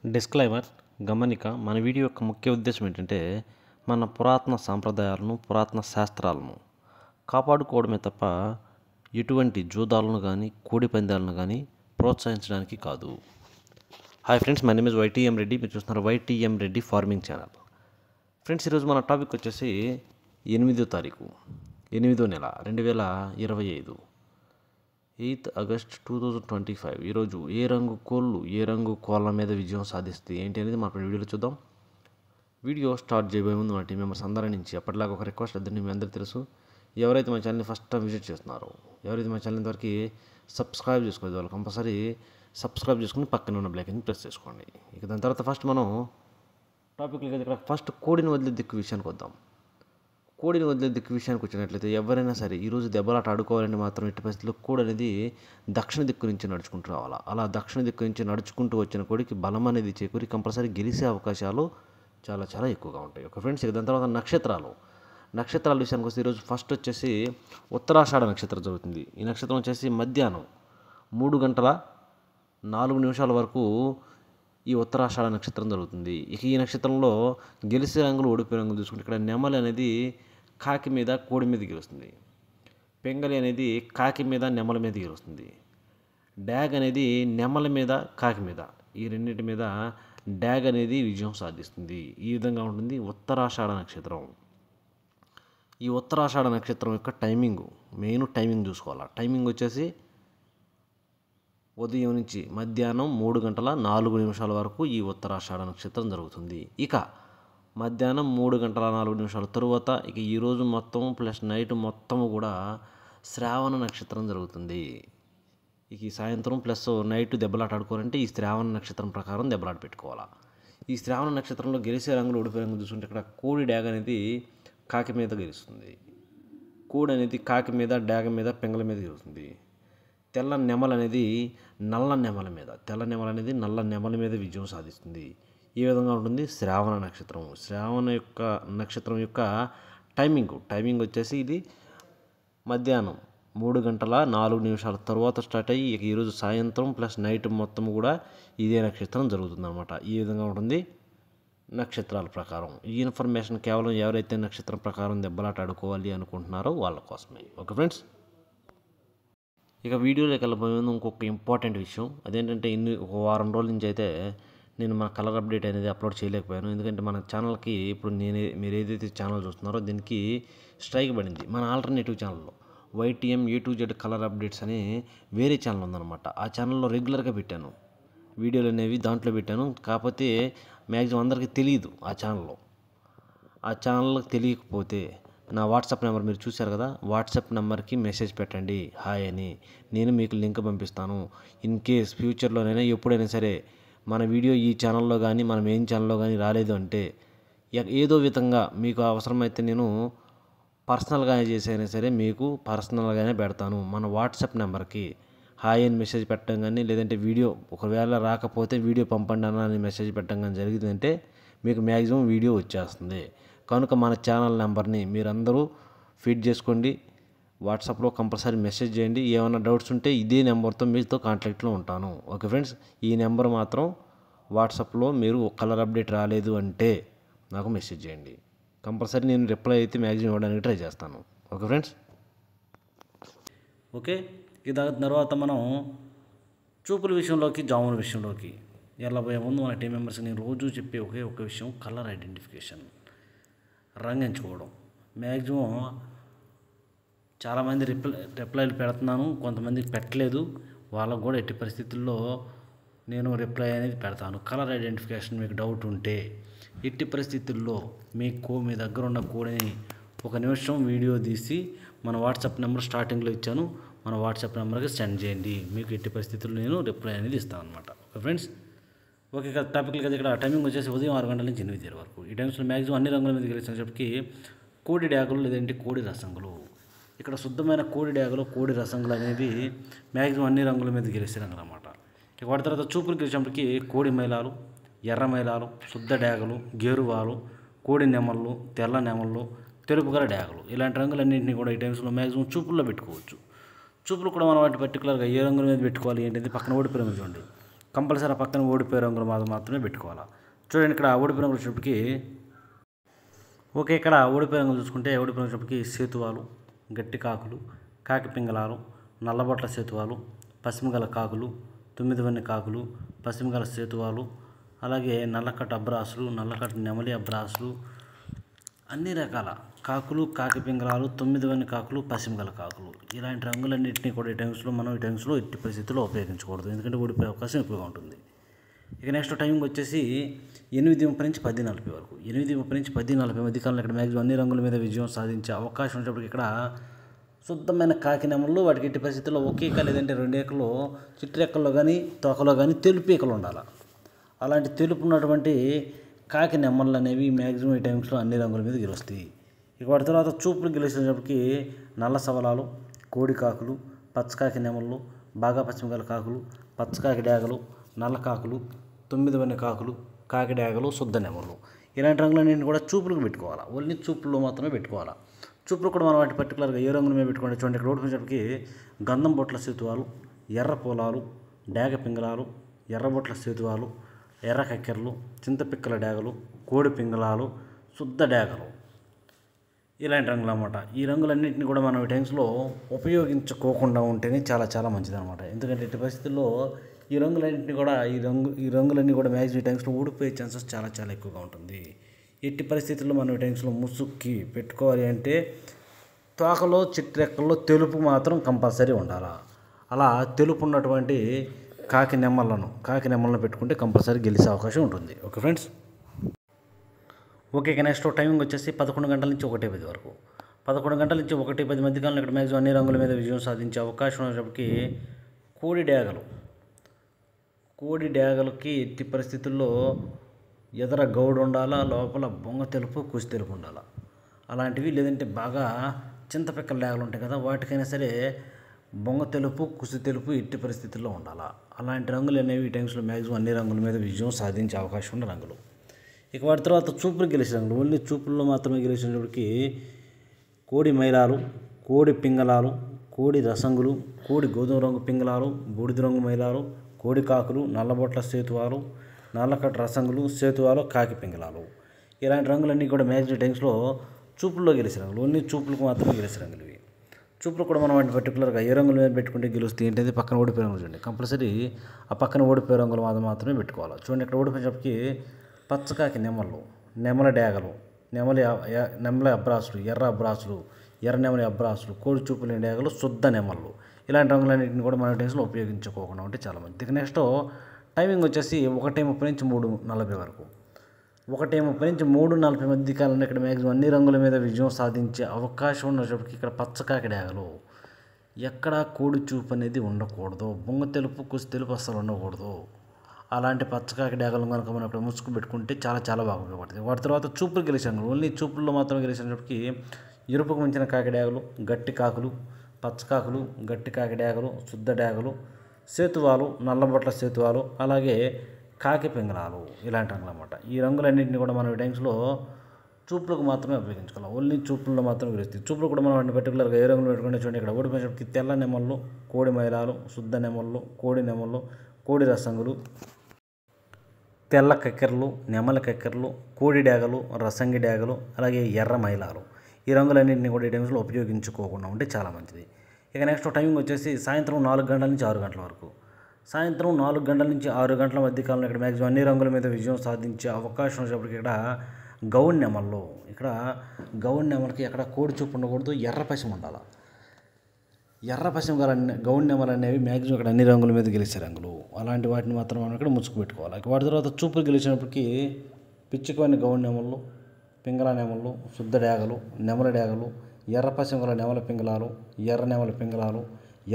Disclaimer గమనిక మన video యొక్క ముఖ్య ఉద్దేశం ఏంటంటే మన పురాతన సాంప్రదాయాలను పురాతన శాస్త్రాలను కాపాడుకోవడమే తప్ప ఎటువంటి జూదాలను కానీ కోడి పందాలను కానీ ప్రోత్సహించడానికి కాదు. Hi friends, my name is YTM Reddy. మీరు చూస్తున్నారు YTM Reddy farming channel. Friends, ఈరోజు మన టాపిక్ వచ్చేసి 8వ తారీఖు 8వ నెల 2025 8th August 2025. ఈరోజు ఏ రంగు కోళ్ళ మీద విజయం సాధిస్తే ఏంటి అనేది మనం వీడియోలో చూద్దాం. వీడియో స్టార్ట్ చేయబోయే ముందు మా టీం మెంబర్స్ అందరి నుంచి అప్పటిలాగా ఒక రిక్వెస్ట్ మీ అందరికీ తెలుసు. ఎవరైతే మా ఛానల్ని ఫస్ట్ టైం విజిట్ చేస్తున్నారో, ఎవరైతే మా ఛానల్ ఇంతవరకు సబ్స్క్రైబ్ చేసుకోలేదు, వాళ్ళు కంపల్సరీ సబ్స్క్రైబ్ చేసుకుని పక్కన ఉన్న బ్లాక్ అని ప్రెస్ చేసుకోండి. ఇక దాని తర్వాత ఫస్ట్ మనం టాపిక్లో ఇక్కడ ఫస్ట్ కోడిని వదిలే దిక్కు విషయానికి వద్దాం. కోడిని వదిలే దిక్కు విషయానికి వచ్చినట్లయితే ఎవరైనా సరే ఈరోజు దెబ్బలాట ఆడుకోవాలని మాత్రం ఎట్టి పరిస్థితుల్లో కోడి అనేది దక్షిణ దిక్కు నుంచి నడుచుకుంటూ రావాలా. అలా దక్షిణ దిక్కు నుంచి నడుచుకుంటూ వచ్చిన కోడికి బలం అనేది చేకూరి కంపల్సరీ గెలిచే అవకాశాలు చాలా చాలా ఎక్కువగా ఉంటాయి. ఒక ఫ్రెండ్స్, దాని తర్వాత నక్షత్రాల విషయానికి వస్తే ఈరోజు ఫస్ట్ వచ్చేసి ఉత్తరాషాఢ నక్షత్రం జరుగుతుంది. ఈ నక్షత్రం వచ్చేసి మధ్యాహ్నం 3:04 వరకు ఈ ఉత్తరాషాఢ నక్షత్రం జరుగుతుంది. ఇక ఈ నక్షత్రంలో గెలిచే రంగులు ఓడిపోయే రంగులు చూసుకుంటే ఇక్కడ నెమలి అనేది కాకి మీద కోడి మీద గెలుస్తుంది. పెంగలి అనేది కాకి మీద నెమల మీద గెలుస్తుంది. డ్యాగ్ అనేది నెమల మీద కాకి మీద, ఈ రెండింటి మీద డ్యాగ్ అనేది విజయం సాధిస్తుంది. ఈ విధంగా ఉంటుంది ఉత్తరాషాఢ నక్షత్రం. ఈ ఉత్తరాషాఢ నక్షత్రం యొక్క మెయిన్ టైమింగ్ చూసుకోవాలి. టైమింగ్ వచ్చేసి ఉదయం నుంచి మధ్యాహ్నం 3:04 వరకు ఈ ఉత్తరాషాఢ నక్షత్రం జరుగుతుంది. ఇక మధ్యాహ్నం 3:04 తరువాత ఇక ఈరోజు మొత్తం ప్లస్ నైట్ మొత్తము కూడా శ్రావణ నక్షత్రం జరుగుతుంది. ఇక ఈ సాయంత్రం ప్లస్ నైట్ దెబ్బలాట ఆడుకోవాలంటే ఈ శ్రావణ నక్షత్రం ప్రకారం దెబ్బలాట పెట్టుకోవాలా. ఈ శ్రావణ నక్షత్రంలో గెలిచే రంగులు ఓడిపోయే రంగులు చూసుకుంటే ఇక్కడ కోడి డ్యాగ్ అనేది కాకి మీద గెలుస్తుంది. కోడి అనేది కాకి మీద, డ్యాగ్ మీద, పెంగల మీద గెలుస్తుంది. తెల్ల నెమల అనేది నల్ల నెమల మీద విజయం సాధిస్తుంది. ఈ విధంగా ఉంటుంది శ్రావణ నక్షత్రం. నక్షత్రం యొక్క టైమింగ్ వచ్చేసి ఇది మధ్యాహ్నం 3:04 తర్వాత స్టార్ట్ అయ్యి ఇక ఈరోజు సాయంత్రం ప్లస్ నైట్ మొత్తం కూడా ఇదే నక్షత్రం జరుగుతుంది అన్నమాట. ఈ విధంగా ఉంటుంది నక్షత్రాల ప్రకారం. ఈ ఇన్ఫర్మేషన్ కేవలం ఎవరైతే నక్షత్రం ప్రకారం దెబ్బలాట ఆడుకోవాలి అనుకుంటున్నారో వాళ్ళ కోసమే. ఓకే ఫ్రెండ్స్, ఇక వీడియోలోకి వెళ్ళబోయే ముందు ఇంకొక ఇంపార్టెంట్ విషయం అదేంటంటే ఒక వారం రోజుల నుంచి అయితే నేను మన కలర్ అప్డేట్ అనేది అప్లోడ్ చేయలేకపోయాను. ఎందుకంటే మన ఛానల్కి ఇప్పుడు మీరు ఏదైతే ఛానల్ చూస్తున్నారో దీనికి స్ట్రైక్ పడింది. మన ఆల్టర్నేటివ్ ఛానల్లో YTM A to Z colour updates అని వేరే ఛానల్ ఉందన్నమాట. ఆ ఛానల్లో రెగ్యులర్గా పెట్టాను వీడియోలు అనేవి, దాంట్లో పెట్టాను. కాకపోతే మ్యాక్సిమం అందరికీ తెలియదు. ఆ ఛానల్కి తెలియకపోతే నా వాట్సాప్ నెంబర్ మీరు చూశారు కదా, వాట్సాప్ నెంబర్కి మెసేజ్ పెట్టండి హాయ్ అని. నేను మీకు లింక్ పంపిస్తాను. ఇన్ కేస్ ఫ్యూచర్లోనైనా ఎప్పుడైనా సరే మన వీడియో ఈ ఛానల్లో కానీ మన మెయిన్ ఛానల్లో కానీ రాలేదు అంటే ఏదో విధంగా మీకు అవసరమైతే నేను పర్సనల్గానే చేసైనా సరే మీకు పర్సనల్గానే పెడతాను. మన వాట్సాప్ నెంబర్కి హాయ్ అని మెసేజ్ పెట్టడం కానీ, లేదంటే వీడియో ఒకవేళ రాకపోతే వీడియో పంపండి అని మెసేజ్ పెట్టడం కానీ జరిగిందంటే మీకు మ్యాక్సిమం వీడియో వచ్చేస్తుంది. కనుక మన ఛానల్ నెంబర్ని మీరందరూ ఫీడ్ చేసుకోండి. వాట్సాప్లో కంపల్సరీ మెసేజ్ చేయండి. ఏమైనా డౌట్స్ ఉంటే ఇదే నెంబర్తో మీతో కాంటాక్ట్లో ఉంటాను. ఓకే ఫ్రెండ్స్, ఈ నెంబర్ మాత్రం వాట్సాప్లో మీరు కలర్ అప్డేట్ రాలేదు అంటే నాకు మెసేజ్ చేయండి. కంపల్సరీ నేను రిప్లై అయితే మ్యాక్సిమం ఇవ్వడానికి ట్రై చేస్తాను. Okay friends. ఓకే, దాని తర్వాత మనం చూపుల విషయంలోకి, జాముల విషయంలోకి వెళ్ళబోయే ముందు మన టీం మెంబర్స్కి నేను రోజు చెప్పే ఒక విషయం కలర్ ఐడెంటిఫికేషన్, రంగు ఎంచుకోవడం. మ్యాక్సిమం చాలామంది రిప్లైలు పెడుతున్నాను, కొంతమందికి పెట్టలేదు. వాళ్ళకు కూడా ఎట్టి పరిస్థితుల్లో నేను రిప్లై అనేది పెడతాను. కలర్ ఐడెంటిఫికేషన్ మీకు డౌట్ ఉంటే ఎట్టి పరిస్థితుల్లో మీ దగ్గర ఉన్న కోడిని ఒక నిమిషం వీడియో తీసి మన వాట్సాప్ నెంబర్ స్టార్టింగ్లో ఇచ్చాను, మన వాట్సాప్ నెంబర్కి సెండ్ చేయండి. మీకు ఎట్టి పరిస్థితుల్లో నేను రిప్లై అనేది ఇస్తాను అనమాట. Okay friends. ఓకే, టాపిక్లు కదా. ఇక్కడ టైమింగ్ వచ్చేసి ఉదయం 6 గంటల నుంచి 8 వరకు. ఈ టైమ్స్లో మ్యాక్సిమం అన్ని రంగుల మీద గెలిచినప్పటికీ కోడి డ్యాగులు లేదంటే కోడి రసంగులు. ఇక్కడ శుద్ధమైన కోడి డ్యాగులు, కోడి రసంగులు అనేవి మ్యాక్సిమం అన్ని రంగుల మీద గెలిచే రంగులు అన్నమాట. ఇక వాటి తర్వాత చూపులు గెలిచినప్పటికీ కోడి మైలాలు, ఎర్ర మైలాలు, శుద్ధ డ్యాగులు, గేరువాలు, కోడి నెమళ్ళు, తెల్ల నెమళ్ళు, తెలుపు గల డ్యాగులు, ఇలాంటి రంగులన్నింటినీ కూడా ఈ టైమ్స్లో మ్యాక్సిమం చూపుల్లో పెట్టుకోవచ్చు. చూపులు కూడా మనం వాటి పర్టికులర్గా ఏ రంగుల మీద పెట్టుకోవాలి ఏంటంటే పక్కన ఓడిపోయిన చూడండి. కంపల్సరీ పక్కన ఓడిపోయే రంగులు మాత్రమే పెట్టుకోవాలి. చూడండి ఇక్కడ ఓడిపోయే రంగులు వచ్చేటప్పటికి ఓకే, ఇక్కడ ఓడిపోయే రంగులు చూసుకుంటే ఓడిపోయే వచ్చేటప్పటికి సేతువాలు, గట్టి కాకులు, కాకి పింగళాలు, నల్లబొట్ల సేతువాలు, పసిమిగల కాకులు, 9 వన్నె కాకులు, పసిమిగల సేతువాలు, అలాగే నల్లకట్ట అబ్రాసులు, నల్లకట్ట నెమలి అబ్రాసులు, అన్ని రకాల కాకులు, కాకి పింగళాలు, 9 వన్నె కాకులు, పసిమిగల కాకులు, ఇలాంటి రంగులన్నింటినీ కూడా ఈ టైమ్స్లో ఎట్టి పరిస్థితుల్లో ఉపయోగించకూడదు, ఎందుకంటే ఓడిపోయే అవకాశం ఎక్కువగా ఉంటుంది. ఇక నెక్స్ట్ టైమింగ్ వచ్చేసి 8:30 నుంచి 10:40 వరకు. 8:30 నుంచి 10:40 మధ్య కాలంలో ఇక్కడ మ్యాక్సిమం అన్ని రంగుల మీద విజయం సాధించే అవకాశం ఉన్నప్పటికీ ఇక్కడ శుద్ధమైన కాకి నెమళ్ళు వాటికి ఎట్టి పరిస్థితుల్లో ఒకే ఈక లేదంటే 2 ఈకలు చిట్రెక్కల్లో కానీ తోకలో కానీ తెలుపు ఈకలు ఉండాలి. అలాంటి తెలుపు ఉన్నటువంటి కాకి నెమ్మళ్ళు అనేవి మ్యాక్సిమం ఈ టైమ్స్లో అన్ని రంగుల మీద గెలుస్తాయి. ఇక వాటి తర్వాత చూపులు గెలిచేటప్పటికి నల్ల సవలాలు, కోడి కాకులు, పచ్చకాకి నెమళ్ళు, బాగా పచ్చిమిగల కాకులు, పచ్చకాకి డేగలు, నల్ల కాకులు, 9 వన్నె కాకులు, కాకి డేగలు, శుద్ధ నెమళ్ళు, ఇలాంటి రంగులన్నింటినీ కూడా చూపులకు పెట్టుకోవాలి. ఓన్లీ చూపుల్లో మాత్రమే పెట్టుకోవాలి. చూపులు కూడా మనం వాటి పర్టికులర్గా ఏ రంగుల మీద పెట్టుకోండి. చూడండి ఇక్కడ ఓడిపోయేటప్పటికి గంధం బొట్ల సేతువాలు, ఎర్ర పొలాలు, డేగ పింగళాలు, ఎర్ర బొట్ల సేతువాలు, ఎర్ర కక్కెరలు, చింతపిక్కల డేగలు, కోడి పింగళాలు, శుద్ధ డేగలు, ఇలాంటి రంగులు అన్నమాట. ఈ రంగులన్నింటినీ కూడా మనం ఈ టైమ్స్లో ఉపయోగించుకోకుండా ఉంటేనే చాలా మంచిదన్నమాట. ఎందుకంటే ఇట్టి పరిస్థితుల్లో ఈ రంగులన్నీ కూడా మ్యాక్సిమం టైమ్స్లో ఊడిపోయే ఛాన్సెస్ చాలా ఎక్కువగా ఉంటుంది. ఎట్టి పరిస్థితుల్లో మనం ఈ టైమ్స్లో ముసుక్కి పెట్టుకోవాలి అంటే తోకలో చిట్రెక్కల్లో తెలుపు మాత్రం కంపల్సరీ ఉండాలి. అలా తెలుపు ఉన్నటువంటి కాకి నెమ్మలను పెట్టుకుంటే కంపల్సరీ గెలిచే అవకాశం ఉంటుంది. Okay friends. ఓకే, ఇక నెక్స్ట్ టైమింగ్ వచ్చేసి 11 గంటల నుంచి 1:10 వరకు. 11 గంటల నుంచి 1:10 మధ్య కాలంలో ఇక్కడ మ్యాక్సిమం అన్ని రంగుల మీద విజయం సాధించే అవకాశం ఉన్నప్పటికీ కోడి డేగలకి ఎట్టి పరిస్థితుల్లో ఎదర గౌడు ఉండాలా, లోపల బొంగ తెలుపు కుసి తెలుపు ఉండాలా. అలాంటివి లేదంటే బాగా చింతపిక్కల డేగలు ఉంటాయి కదా, వాటికైనా సరే బొంగ తెలుపు కుసి తెలుపు ఎట్టి పరిస్థితుల్లో ఉండాలా. అలాంటి రంగులు అనేవి ఈ టైమ్స్లో మ్యాక్సిమం అన్ని రంగుల మీద విజయం సాధించే అవకాశం ఉన్న రంగులు. ఇక వాటి తర్వాత చూపులు గెలిచే రంగులు, ఓన్లీ చూపుల్లో మాత్రమే గెలిచినప్పటికీ కోడి మైలాలు, కోడి పింగళాలు, కోడి రసంగులు, కోడి గోధుమ రంగు పింగళాలు, బూడిద రంగు మైలాలు, కోడి కాకులు, నల్లబొట్ల సేతువాలు, నల్లకట్ట రసంగులు, సేతువాలు, కాకి పింగళాలు, ఇలాంటి రంగులన్నీ కూడా మ్యాక్సిమం టైమ్స్లో చూపుల్లో గెలిచే రంగులు. ఓన్లీ చూపులకు మాత్రమే గెలిచే రంగులు ఇవి. చూపులు కూడా మనం వాటిని పర్టికులర్గా ఏ రంగుల మీద పెట్టుకుంటే గెలుస్తాయి ఏంటంటే పక్కన ఓడిపోయే రంగులు చూడండి. కంపల్సరీ ఆ పక్కన ఓడిపోయే రంగులు మాత్రమే పెట్టుకోవాలి. చూడండి ఇక్కడ ఓడిపోయేటప్పటికి పచ్చకాకి నెమళ్ళు, నెమల డేగలు, నెమలి అబ్రాసులు, ఎర్ర అబ్రాసులు, ఎర్ర నెమలి అబ్రాసులు, కోడి చూపులు డేగలు, శుద్ధ నెమళ్ళు, ఇలాంటి రంగులన్నింటిని కూడా మన టైమ్స్లో ఉపయోగించుకోకుండా ఉంటే చాలా మంచిది. ఇక నెక్స్ట్ టైమింగ్ వచ్చేసి 1:30 నుంచి 3:40 వరకు. 1:30 నుంచి 3:40 మధ్య కాలంలో ఇక్కడ మ్యాక్సిమం అన్ని రంగుల మీద విజయం సాధించే అవకాశం ఉన్నప్పటికీ ఇక్కడ పచ్చకాకి డేగలు ఎక్కడా కోడి చూపు అనేది ఉండకూడదు, బొంగ తెలుపు కుసి తెలుపు అస్సలు ఉండకూడదు. అలాంటి పచ్చకాకి డేగలు కనుక మనం ఇక్కడ ముసుగు పెట్టుకుంటే చాలా బాగా ఉపయోగపడుతుంది. వాటి తర్వాత చూపులు గెలిచే రంగులు, ఓన్లీ చూపుల్లో మాత్రమే గెలిచినప్పటికీ ఎరుపుకు మించిన కాకి డేగలు, గట్టి కాకులు, పచ్చకాకులు, గట్టి కాకి డేగలు, శుద్ధ డేగలు, సేతువాలు, నల్లబొట్ల సేతువాలు, అలాగే కాకి పింగళాలు, ఇలాంటి రంగులు అన్నమాట. ఈ రంగులన్నింటినీ కూడా మనం ఈ టైమ్స్లో చూపులకు మాత్రమే ఉపయోగించుకోవాలి. ఓన్లీ చూపుల్లో మాత్రమే గెలుస్తాయి. చూపులు కూడా మనం వాటిని పర్టికులర్గా ఏ రంగులు పెట్టుకుంటే చూడండి ఇక్కడ ఓడిపోయేటప్పటికి తెల్ల నెమళ్ళు, కోడి మైలాలు, శుద్ధ నెమళ్ళు, కోడి నెమళ్ళు, కోడి రసంగులు, తెల్ల కక్కెరలు, నెమలి కక్కెరలు, కోడి డేగలు, రసంగి డేగలు, అలాగే ఎర్ర మైలాలు, ఈ రంగులన్నింటినీ కూడా ఈ టైమ్స్లో ఉపయోగించుకోకుండా ఉంటే చాలా మంచిది. ఇక నెక్స్ట్ టైమింగ్ వచ్చేసి సాయంత్రం 4 గంటల నుంచి 6 గంటల వరకు. సాయంత్రం 4 గంటల నుంచి 6 గంటల మధ్య కాలంలో ఇక్కడ మ్యాక్సిమం అన్ని రంగుల మీద విజయం సాధించే అవకాశం వచ్చేప్పటికి ఇక్కడ గౌన్ నెమలకి ఎక్కడ కోడి చూపు ఉండకూడదు, ఎర్ర పసిమ ఉండాలి. ఎర్ర పసిమ గల గౌన్ నెమలు అనేవి మ్యాక్సిమం ఇక్కడ అన్ని రంగుల మీద గెలిచే రంగులు. అలాంటి వాటిని మాత్రం మనం ఇక్కడ ముసుగు పెట్టుకోవాలి. వాటి తర్వాత చూపులు గెలిచినప్పటికీ పిచ్చుకొని గౌన్ నెమళ్ళు, పింగళ నెమళ్ళు, శుద్ధ డేగలు, నెమల డేగలు, ఎర్ర పసిమ గల నెమల పింగళాలు, ఎర్ర నెమల పింగళాలు,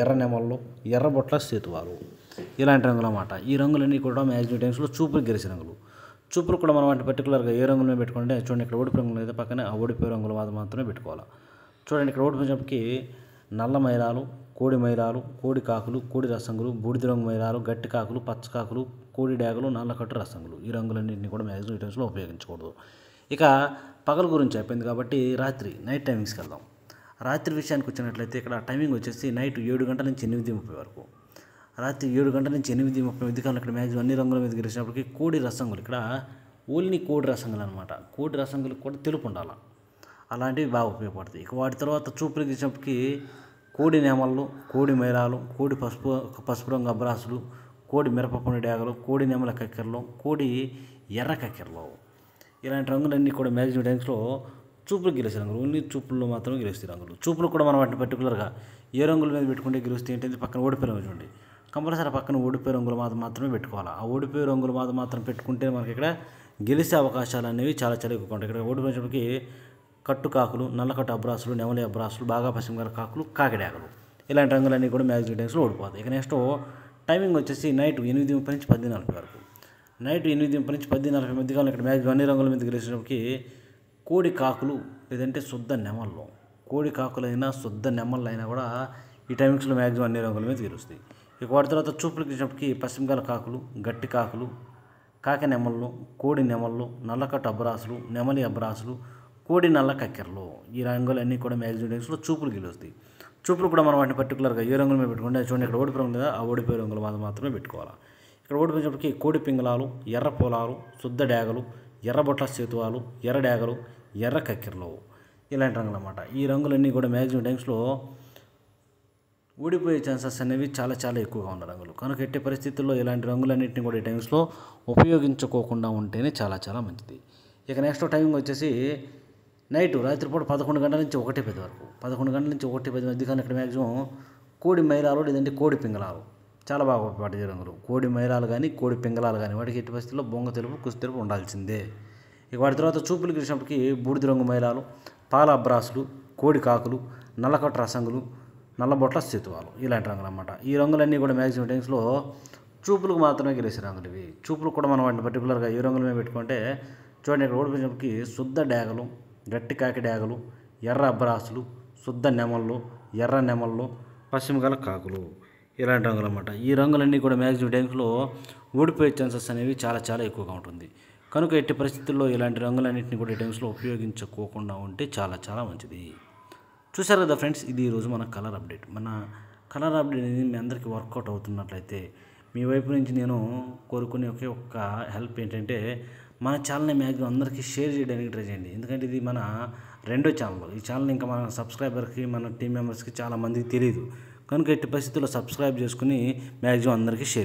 ఎర్ర నెమళ్ళు, ఎర్ర బొట్ల సేతువాలు, ఇలాంటి రంగులు అన్నమాట. ఈ రంగులన్నీ కూడా మ్యాక్సిమం టైమ్స్లో చూపులు గెలిచే రంగులు. చూపులు కూడా మనం వాటి పర్టికులర్గా ఏ రంగుల మీద పెట్టుకుంటే చూడండి ఇక్కడ ఓడిపోయే రంగులు అయితే పక్కనే ఆ ఓడిపోయే రంగులు మాత్రమే పెట్టుకోవాలి. చూడండి ఇక్కడ ఓడిపోయేటప్పటికి నల్ల మైలాలు, కోడి మైలాలు, కోడి కాకులు, కోడి రసంగులు, బూడిద రంగు మైలాలు, గట్టి కాకులు, పచ్చకాకులు, కోడి డేగలు, నల్లకట్టు రసంగులు, ఈ రంగులన్నింటినీ కూడా మ్యాక్సిమం టైమ్స్లో ఉపయోగించకూడదు. ఇక పగల గురించి అయిపోయింది కాబట్టి నైట్ టైమింగ్స్కి వెళ్దాం. రాత్రి విషయానికి వచ్చినట్లయితే ఇక్కడ టైమింగ్ వచ్చేసి నైట్ 7 గంటల నుంచి 8:30 వరకు. రాత్రి 7 గంటల నుంచి 8:30 కల్లా ఇక్కడ మ్యాక్సిమం అన్ని రంగుల మీద గెలిచినప్పటికీ కోడి రసంగులు ఇక్కడ ఓన్లీ కోడి రసంగులు అనమాట. కోడి రసంగులకు కూడా తెలుపు ఉండాలి, అలాంటివి బాగా ఉపయోగపడతాయి. ఇక వాటి తర్వాత చూపులు గీసినప్పటికీ కోడి నెమళ్ళు, కోడి మైరాలు, కోడి పసుపు రంగు అబ్రాసులు, కోడి మిరపపొడి డేగలు, కోడి నెమల కక్కెరలు, కోడి ఎర్ర కక్కెరలు, ఇలాంటి రంగులన్నీ కూడా మ్యాక్సిమం టైమ్స్లో చూపులు గెలిచే రంగులు. ఓన్లీ చూపుల్లో మాత్రమే గెలుస్తాయి రంగులు. చూపులు కూడా మనం వాటిని పర్టికులర్గా ఏ రంగుల మీద పెట్టుకుంటే గెలుస్తాయి ఏంటంటే పక్కన ఓడిపోయే రంగులు చూడండి, కంపల్సరీ పక్కన ఓడిపోయే రంగులు మాత్రమే పెట్టుకోవాలి. ఆ ఓడిపోయే రంగులు మాత్రం పెట్టుకుంటే మనకి ఇక్కడ గెలిచే అవకాశాలు అనేవి చాలా ఎక్కువ ఉంటాయి. ఇక్కడ ఓడిపోయినప్పటికీ కట్టు కాకులు, నల్లకట్టు అబ్రాసులు, నెమలి అబ్రాసులు, బాగా పశ్చిమగల కాకులు, కాకిడాకలు, ఇలాంటి రంగులన్నీ కూడా మ్యాక్సిమం టైమ్స్లో ఓడిపోతాయి. ఇక నెక్స్ట్ టైమింగ్ వచ్చేసి నైట్ 8:30 నుంచి 10:40 వరకు. నైట్ 8:30 నుంచి 10:40 మధ్య కాలం ఇక్కడ మ్యాక్సిమం అన్ని రంగుల మీద గెలిచినప్పటికీ కోడి కాకులు లేదంటే శుద్ధ నెమళ్ళు, కోడి కాకులైనా శుద్ధ నెమళ్ళు అయినా కూడా ఈ టైమింగ్స్లో మ్యాక్సిమం అన్ని రంగుల మీద గెలుస్తాయి. ఇక వాటి తర్వాత చూపులు గెలిచినప్పటికీ పశ్చిమగల కాకులు, గట్టి కాకులు, కాకి నెమళ్ళు, కోడి నెమళ్ళు, నల్లకట్టు అబ్రాసులు, నెమలి అబ్రాసులు, కోడి నల్ల కక్కెరలు, ఈ రంగులన్నీ కూడా మ్యాక్సిమం టైమ్స్లో చూపులు గెలుస్తాయి. చూపులు కూడా మనం వాటిని పర్టికులర్గా ఏ రంగుల మీద పెట్టుకుంటే చూడండి, ఇక్కడ ఓడిపోయి రంగు లేదా ఆ ఓడిపోయే రంగులు మాత్రమే పెట్టుకోవాలి. ఇక్కడ ఓడిపోయినప్పటికీ కోడి పింగళాలు, ఎర్ర పొలాలు, శుద్ధ డేగలు, ఎర్ర బొట్ల సేతువాలు, ఎర్ర డేగలు, ఎర్ర కక్కెరలు, ఇలాంటి రంగులు అన్నమాట. ఈ రంగులన్నీ కూడా మ్యాక్సిమం టైమ్స్లో ఓడిపోయే ఛాన్సెస్ అనేవి చాలా ఎక్కువగా ఉన్న రంగులు. కనుక ఎట్టి పరిస్థితుల్లో ఇలాంటి రంగులన్నింటినీ కూడా ఈ టైమ్స్లో ఉపయోగించుకోకుండా ఉంటేనే చాలా మంచిది. ఇక నెక్స్ట్ టైమింగ్ వచ్చేసి నైట్ రాత్రిపూట 11 గంటల నుంచి 1:10 వరకు. 11 గంటల నుంచి 1:10 మధ్య కానీ ఇక్కడ మ్యాక్సిమం కోడి మైలాలు లేదంటే కోడి పింగళాలు చాలా బాగా ఉపయోగపడే రంగులు. కోడి మైలాలు కానీ కోడి పింగళాలు కానీ వాటికి ఎట్టి పరిస్థితుల్లో బొంగ తెలుపు, కుసి తెలుపు ఉండాల్సిందే. ఇక వాటి తర్వాత చూపులు గెలిచినప్పటికీ బూడిద రంగు మైలాలు, పాల అబ్రాసులు, కోడి కాకులు, నల్లకట్టు రసంగులు, నల్లబొట్ల సేతువాలు, ఇలాంటి రంగులు అన్నమాట. ఈ రంగులన్నీ కూడా మ్యాక్సిమం టైమ్స్లో చూపులకు మాత్రమే గెలిచే రంగులు ఇవి. చూపులు కూడా మనం వాటిని పర్టికులర్గా ఏ రంగుల మీద పెట్టుకుంటే చూడండి, ఇక్కడ ఓడిపోయినప్పటికీ శుద్ధ డేగలు, గట్టి కాకి డేగలు, ఎర్ర అబ్రాసులు, శుద్ధ నెమళ్ళు, ఎర్ర నెమళ్ళు, పశ్చిమగల కాకులు, ఇలాంటి రంగులు అన్నమాట. ఈ రంగులన్నీ కూడా మ్యాక్సిమం టైమ్స్లో ఓడిపోయే ఛాన్సెస్ అనేవి చాలా ఎక్కువగా ఉంటుంది. కనుక ఎట్టి పరిస్థితుల్లో ఇలాంటి రంగులన్నింటినీ కూడా ఈ టైమ్స్లో ఉపయోగించుకోకుండా ఉంటే చాలా మంచిది. చూసారు కదా ఫ్రెండ్స్, ఇది ఈరోజు మన కలర్ అప్డేట్. మన కలర్ అప్డేట్ అనేది మీ అందరికీ వర్కౌట్ అవుతున్నట్లయితే మీ వైపు నుంచి నేను కోరుకునే ఒకే ఒక్క హెల్ప్ ఏంటంటే మన ఛానల్ని మ్యాక్సిమం అందరికీ షేర్ చేయడానికి ట్రై చేయండి. ఎందుకంటే ఇది మన రెండో ఛానల్. ఈ ఛానల్ ఇంకా మన సబ్స్క్రైబర్కి, మన టీం మెంబర్స్కి చాలామందికి తెలియదు. కనుక ఎట్టి పరిస్థితుల్లో సబ్స్క్రైబ్ చేసుకుని మ్యాక్సిమం అందరికీ షేర్